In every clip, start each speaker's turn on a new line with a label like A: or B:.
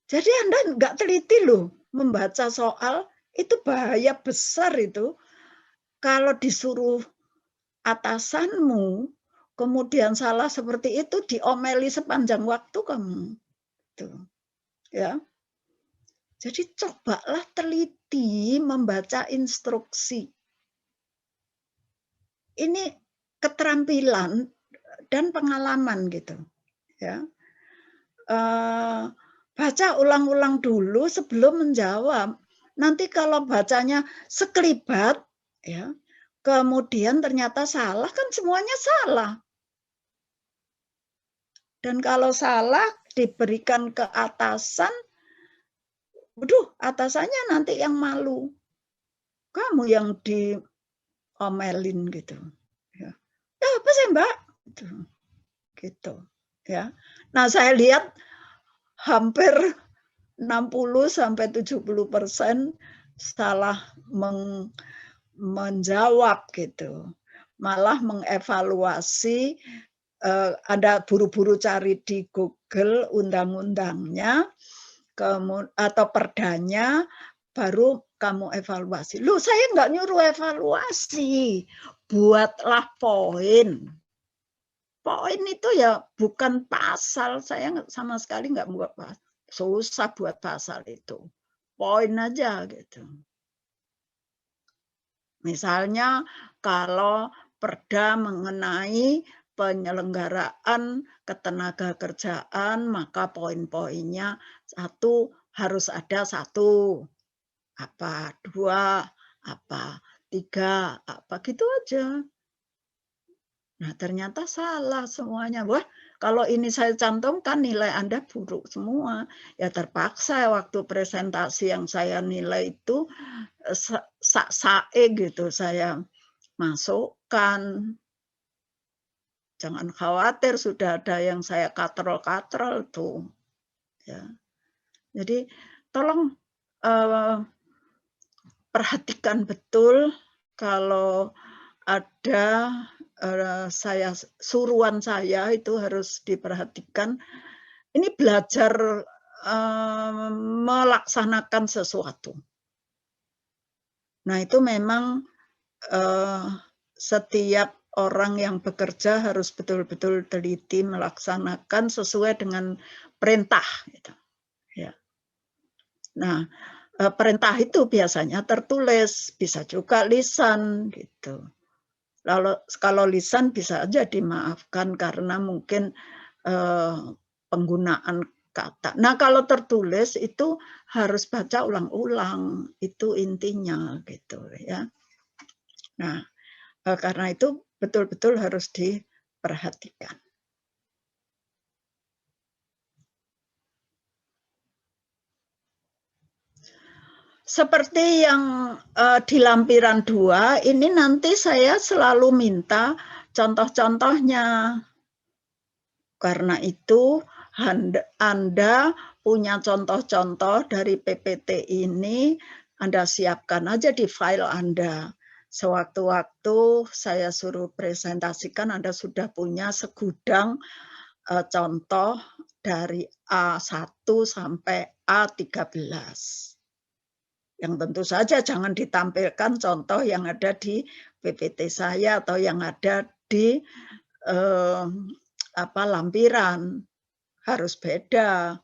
A: Jadi Anda nggak teliti loh membaca soal, itu bahaya besar itu. Kalau disuruh atasanmu, kemudian salah seperti itu, diomeli sepanjang waktu kamu. Tuh, ya. Jadi cobalah teliti membaca instruksi. Ini keterampilan dan pengalaman gitu, ya. Baca ulang-ulang dulu sebelum menjawab. Nanti kalau bacanya sekelibat, ya, kemudian ternyata salah, kan semuanya salah. Dan kalau salah diberikan ke atasan, waduh, atasannya nanti yang malu. Kamu yang diomelin gitu. Ya, ya apa sih Mbak? Gitu. Ya. Nah saya lihat hampir 60-70% salah menjawab gitu. Malah mengevaluasi, Anda buru-buru cari di Google undang-undangnya atau perdanya, baru kamu evaluasi. Loh, saya nggak nyuruh evaluasi, buatlah poin. Poin itu ya bukan pasal, saya sama sekali nggak buat pasal. Susah buat pasal itu. Poin aja gitu. Misalnya kalau perda mengenai penyelenggaraan ketenagakerjaan, maka poin-poinnya satu harus ada satu, apa dua, apa tiga, apa gitu aja. Nah ternyata salah semuanya. Wah kalau ini saya cantumkan nilai Anda buruk semua. Ya terpaksa waktu presentasi yang saya nilai itu sak-sae gitu saya masukkan. Jangan khawatir sudah ada yang saya katrol-katrol tuh. Ya. Jadi tolong perhatikan betul kalau ada suruhan saya itu harus diperhatikan. Ini belajar melaksanakan sesuatu. Nah itu memang setiap orang yang bekerja harus betul-betul teliti melaksanakan sesuai dengan perintah. Gitu. Ya. Nah perintah itu biasanya tertulis, bisa juga lisan gitu. Lalu kalau lisan bisa aja dimaafkan karena mungkin penggunaan kata. Nah kalau tertulis itu harus baca ulang-ulang, itu intinya gitu ya. Nah karena itu betul-betul harus diperhatikan. Seperti yang di lampiran 2, ini nanti saya selalu minta contoh-contohnya. Karena itu Anda punya contoh-contoh dari PPT ini, Anda siapkan aja di file Anda. Sewaktu-waktu saya suruh presentasikan, Anda sudah punya segudang contoh dari A1 sampai A13. Yang tentu saja jangan ditampilkan contoh yang ada di PPT saya atau yang ada di lampiran. Harus beda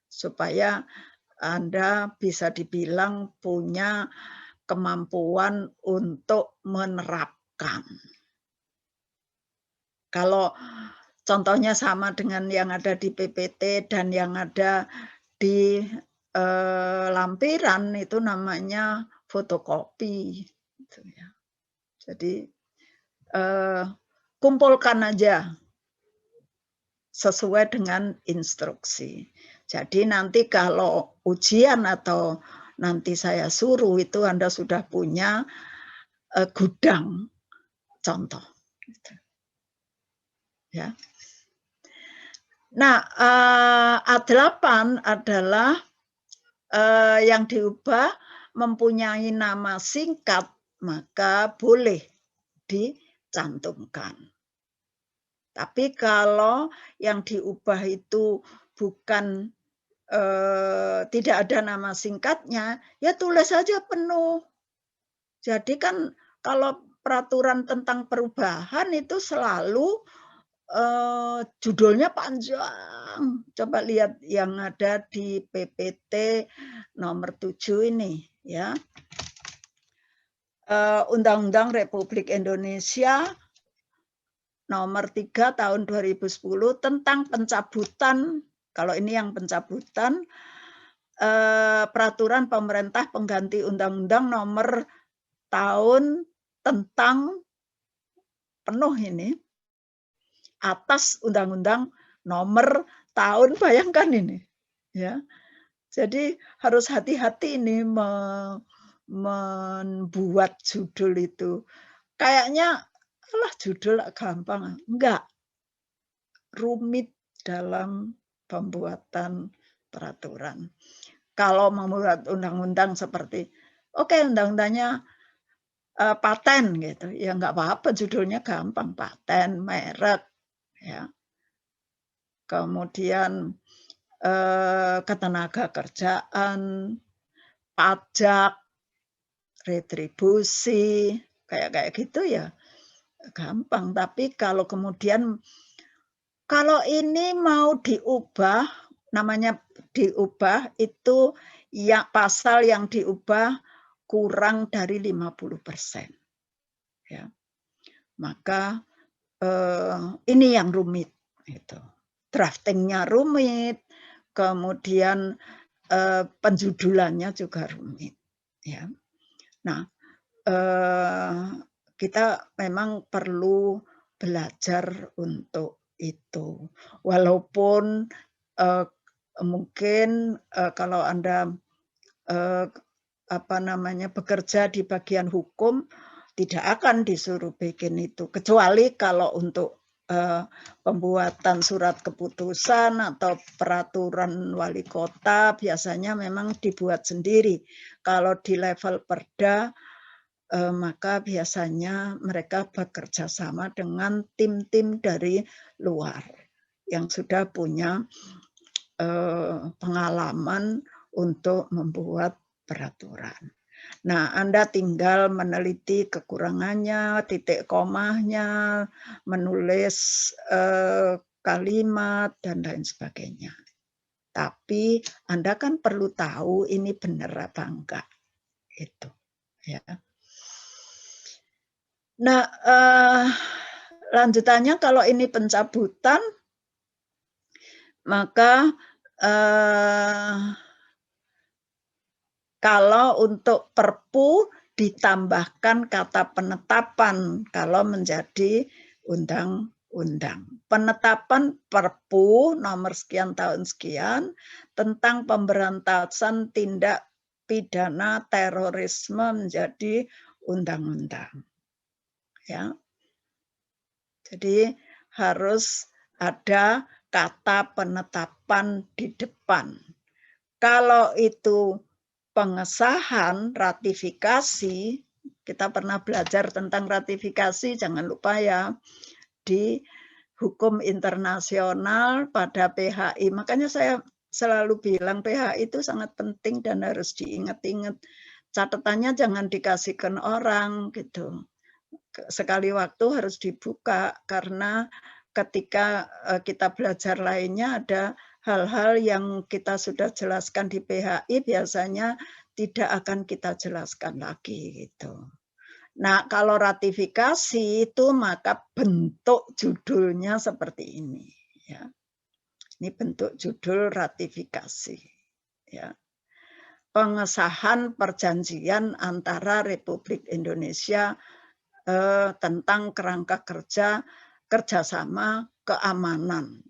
A: supaya Anda bisa dibilang punya kemampuan untuk menerapkan. Kalau contohnya sama dengan yang ada di PPT dan yang ada di lampiran, itu namanya fotokopi. Jadi kumpulkan aja sesuai dengan instruksi. Jadi nanti kalau ujian atau nanti saya suruh itu Anda sudah punya gudang contoh. Ya. Nah, A8 adalah yang diubah mempunyai nama singkat, maka boleh dicantumkan. Tapi kalau yang diubah itu bukan tidak ada nama singkatnya, ya tulis saja penuh. Jadi kan kalau peraturan tentang perubahan itu selalu judulnya panjang. Coba lihat yang ada di PPT nomor 7 ini ya. Undang-Undang Republik Indonesia nomor 3 tahun 2010 tentang pencabutan, kalau ini yang pencabutan, peraturan pemerintah pengganti undang-undang nomor tahun tentang penuh ini atas undang-undang nomor tahun, bayangkan ini ya. Jadi harus hati-hati ini membuat judul itu. Kayaknya alah judul gampang, enggak. Rumit dalam pembuatan peraturan. Kalau membuat undang-undang seperti oke, undang-undangnya paten gitu, ya nggak apa-apa judulnya gampang, paten, merek, ya. Kemudian ketenaga kerjaan, pajak, retribusi, kayak gitu ya gampang. Tapi kalau kemudian kalau ini mau diubah, namanya diubah itu ya pasal yang diubah kurang dari 50%. Ya. Maka ini yang rumit itu. Draftingnya rumit, kemudian penjudulannya juga rumit. Ya. Nah, kita memang perlu belajar untuk itu. Walaupun mungkin kalau Anda bekerja di bagian hukum, tidak akan disuruh bikin itu, kecuali kalau untuk pembuatan surat keputusan atau peraturan wali kota biasanya memang dibuat sendiri. Kalau di level perda, maka biasanya mereka bekerja sama dengan tim-tim dari luar yang sudah punya pengalaman untuk membuat peraturan. Nah, Anda tinggal meneliti kekurangannya, titik komanya, menulis kalimat, dan lain sebagainya. Tapi Anda kan perlu tahu ini benar apa enggak. Itu, ya. Nah, lanjutannya kalau ini pencabutan, maka kalau untuk Perpu ditambahkan kata penetapan kalau menjadi undang-undang. Penetapan Perpu nomor sekian tahun sekian tentang pemberantasan tindak pidana terorisme menjadi undang-undang. Ya. Jadi harus ada kata penetapan di depan. Kalau itu pengesahan, ratifikasi, kita pernah belajar tentang ratifikasi, jangan lupa ya, di hukum internasional pada PHI. Makanya saya selalu bilang PHI itu sangat penting dan harus diingat-ingat. Catatannya jangan dikasihkan orang gitu. Sekali waktu harus dibuka karena ketika kita belajar lainnya ada hal-hal yang kita sudah jelaskan di PHI biasanya tidak akan kita jelaskan lagi gitu. Nah, kalau ratifikasi itu maka bentuk judulnya seperti ini ya. Ini bentuk judul ratifikasi ya. Pengesahan perjanjian antara Republik Indonesia tentang kerangka kerjasama keamanan.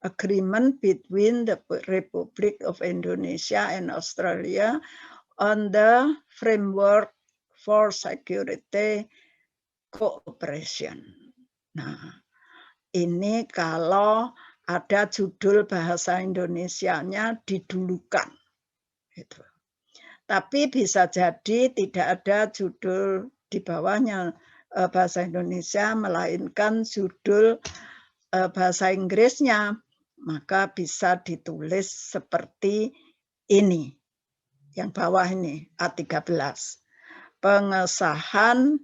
A: Agreement between the Republic of Indonesia and Australia on the framework for security cooperation. Nah, ini kalau ada judul bahasa Indonesianya didulukan. Gitu. Tapi bisa jadi tidak ada judul di bawahnya bahasa Indonesia, melainkan judul bahasa Inggrisnya. maka bisa ditulis seperti ini. Yang bawah ini, A13. Pengesahan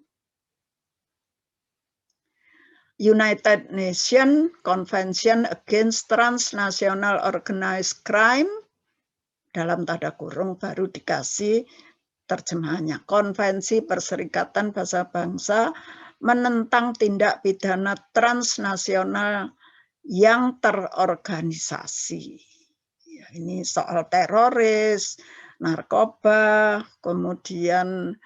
A: United Nations Convention Against Transnational Organized Crime, dalam tanda kurung baru dikasih terjemahannya. Konvensi Perserikatan Bangsa-Bangsa menentang tindak pidana transnasional yang terorganisasi. Ya, ini soal teroris, narkoba, kemudian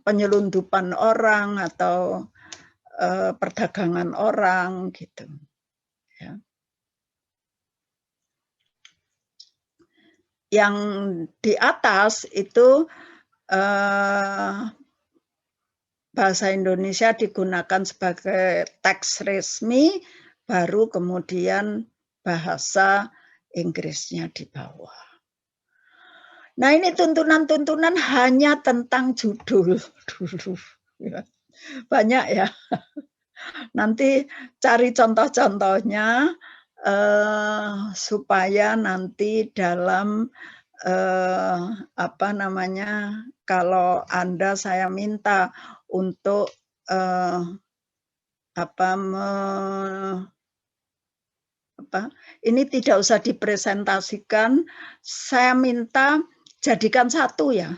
A: penyelundupan orang atau perdagangan orang gitu. Ya. Yang di atas itu bahasa Indonesia digunakan sebagai teks resmi, baru kemudian bahasa Inggrisnya di bawah. Nah, ini tuntunan-tuntunan hanya tentang judul dulu. Banyak ya. Nanti cari contoh-contohnya supaya nanti dalam kalau Anda saya minta untuk ini tidak usah dipresentasikan, saya minta jadikan satu ya.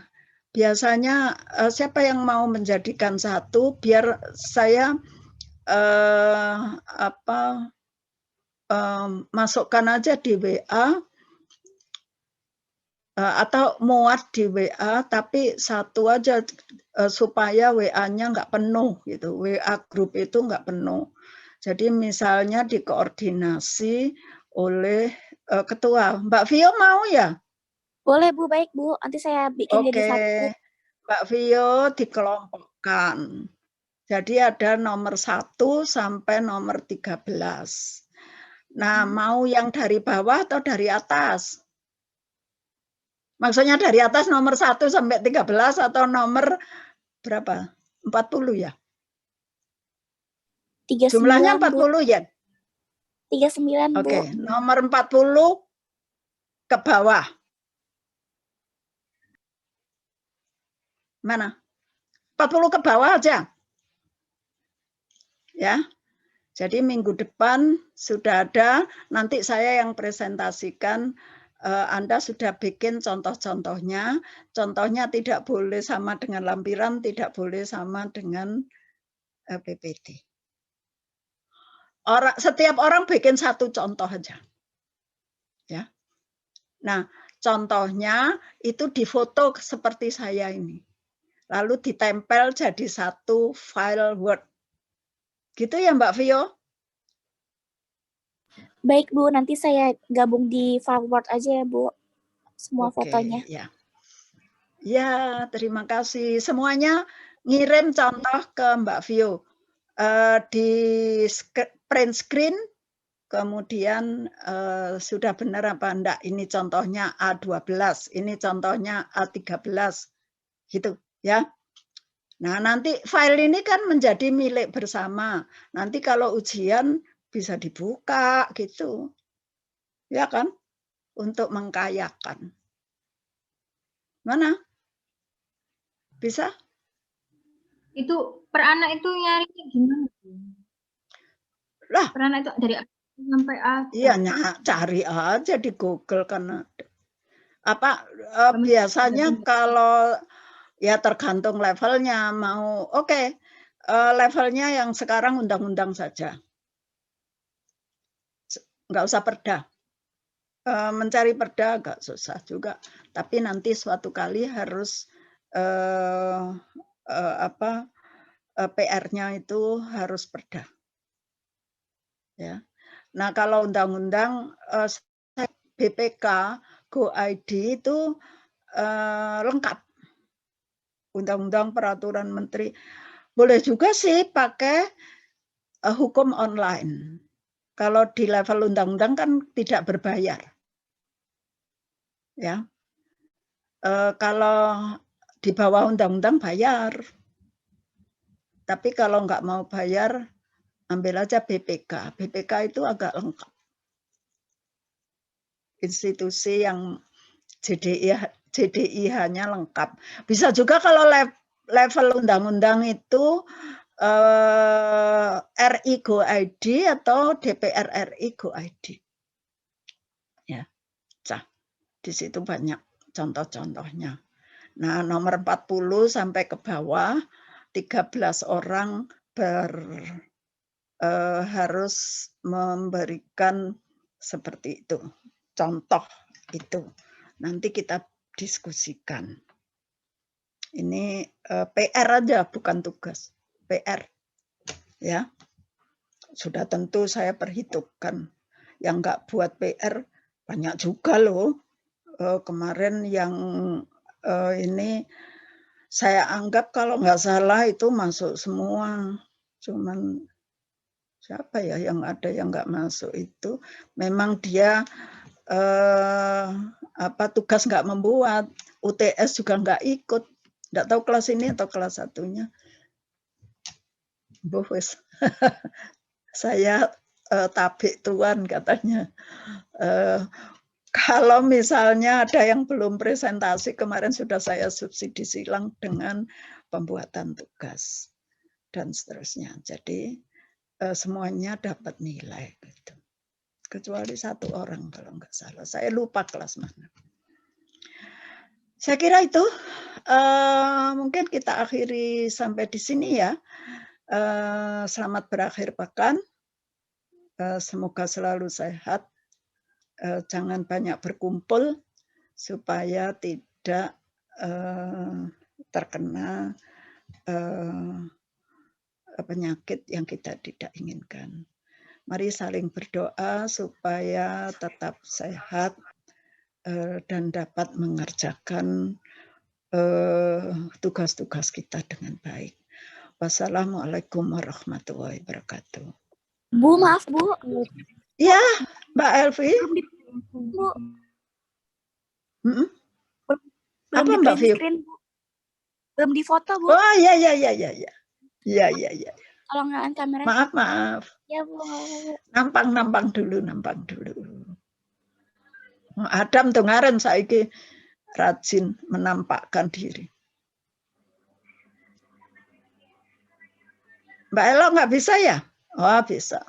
A: Biasanya siapa yang mau menjadikan satu biar saya masukkan aja di WA atau muat di WA, tapi satu aja supaya WA-nya nggak penuh gitu. WA grup itu nggak penuh. Jadi misalnya dikoordinasi oleh ketua. Mbak Vio mau ya?
B: Boleh Bu, baik Bu. Nanti saya bikin jadi satu.
A: Mbak Vio dikelompokkan. Jadi ada nomor 1 sampai nomor 13. Nah, mau yang dari bawah atau dari atas? Maksudnya dari atas nomor 1 sampai 13 atau nomor berapa? 40 ya?
B: 39,
A: jumlahnya 40 Bu. Ya?
B: 39 Bu.
A: Oke, nomor 40 ke bawah. Mana? 40 ke bawah aja. Ya. Jadi minggu depan sudah ada, nanti saya yang presentasikan. Anda sudah bikin contoh-contohnya. Contohnya tidak boleh sama dengan lampiran, tidak boleh sama dengan PPT. Setiap orang bikin satu contoh aja. Ya. Nah, contohnya itu difoto seperti saya ini. Lalu ditempel jadi satu file Word. Gitu ya Mbak Vio?
B: Baik Bu, nanti saya gabung di file Word aja ya Bu. Semua fotonya.
A: Ya. Ya, terima kasih. Semuanya ngirim contoh ke Mbak Vio. Di print screen, kemudian sudah benar apa enggak. Ini contohnya A12, ini contohnya A13. Gitu ya. Nah, nanti file ini kan menjadi milik bersama. Nanti kalau ujian bisa dibuka gitu. Ya kan? Untuk mengkayakan. Mana? Bisa?
C: Itu per anak itu nyarinya gimana?
A: Lah,
C: per anak itu dari A sampai A.
A: Iya, cari aja di Google kan ada. Biasanya kalau ya tergantung levelnya mau levelnya yang sekarang undang-undang saja. Nggak usah perda. Mencari perda agak susah juga. Tapi nanti suatu kali harus PR-nya itu harus perda. Ya. Nah, kalau undang-undang BPK Go.id itu lengkap. Undang-undang peraturan menteri. Boleh juga sih pakai hukum online. Kalau di level undang-undang kan tidak berbayar. Ya. Kalau di bawah undang-undang bayar. Tapi kalau nggak mau bayar, ambil aja BPK. BPK itu agak lengkap. institusi yang JDIH-nya lengkap. Bisa juga kalau level undang-undang itu RI Go ID atau DPR RI Go ID. Ya, di situ banyak contoh-contohnya. Nah, nomor 40 sampai ke bawah, 13 orang harus memberikan seperti itu. Contoh itu. Nanti kita diskusikan. Ini PR aja, bukan tugas. PR. Ya. Sudah tentu saya perhitungkan. Yang nggak buat PR, banyak juga loh. Kemarin yang ini saya anggap kalau nggak salah itu masuk semua. Cuman siapa ya yang ada yang nggak masuk itu? Memang dia tugas nggak membuat, UTS juga nggak ikut. Nggak tahu kelas ini atau kelas satunya. Bos, saya tabik tuan katanya. Kalau misalnya ada yang belum presentasi, kemarin sudah saya subsidi silang dengan pembuatan tugas dan seterusnya. Jadi semuanya dapat nilai. Gitu. Kecuali satu orang kalau nggak salah. Saya lupa kelas mana. Saya kira itu mungkin kita akhiri sampai di sini ya. Selamat berakhir pekan. Semoga selalu sehat. Jangan banyak berkumpul supaya tidak terkena penyakit yang kita tidak inginkan. Mari saling berdoa supaya tetap sehat dan dapat mengerjakan tugas-tugas kita dengan baik. Wassalamualaikum warahmatullahi wabarakatuh.
B: Bu, maaf Bu.
A: Ya, Mbak Elvi.
B: Bu.
A: Apa Mbak Viu?
B: Belum difoto Bu.
A: Oh iya. Iya.
B: Tolong nyalain kameranya.
A: Maaf.
B: Ya Bu.
A: Nampang dulu. Adam tengaren saiki rajin menampakkan diri. Mbak Elo nggak bisa ya? Oh bisa.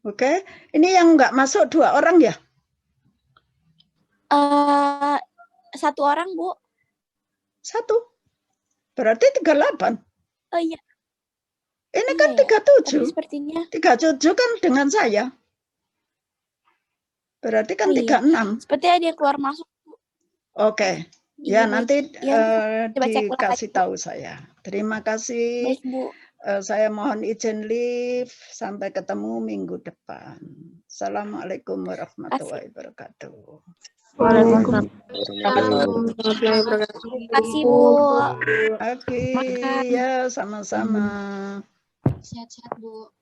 A: Oke, ini yang nggak masuk 2 orang ya?
B: 1 orang Bu.
A: 1. Berarti 38.
B: Oh iya.
A: Ini kan 37.
B: Sepertinya.
A: 37 kan dengan saya. Berarti kan 36.
B: Seperti ada yang keluar masuk Bu.
A: Oke. Ya nanti dikasih
B: lagi,
A: tahu saya. Terima kasih.
B: Baik Bu.
A: Saya mohon izin live. Sampai ketemu minggu depan. Assalamualaikum warahmatullahi wabarakatuh.
B: Waalaikumsalam. Terima kasih Bu.
A: Oke, ya sama-sama.
C: Sehat-sehat Bu.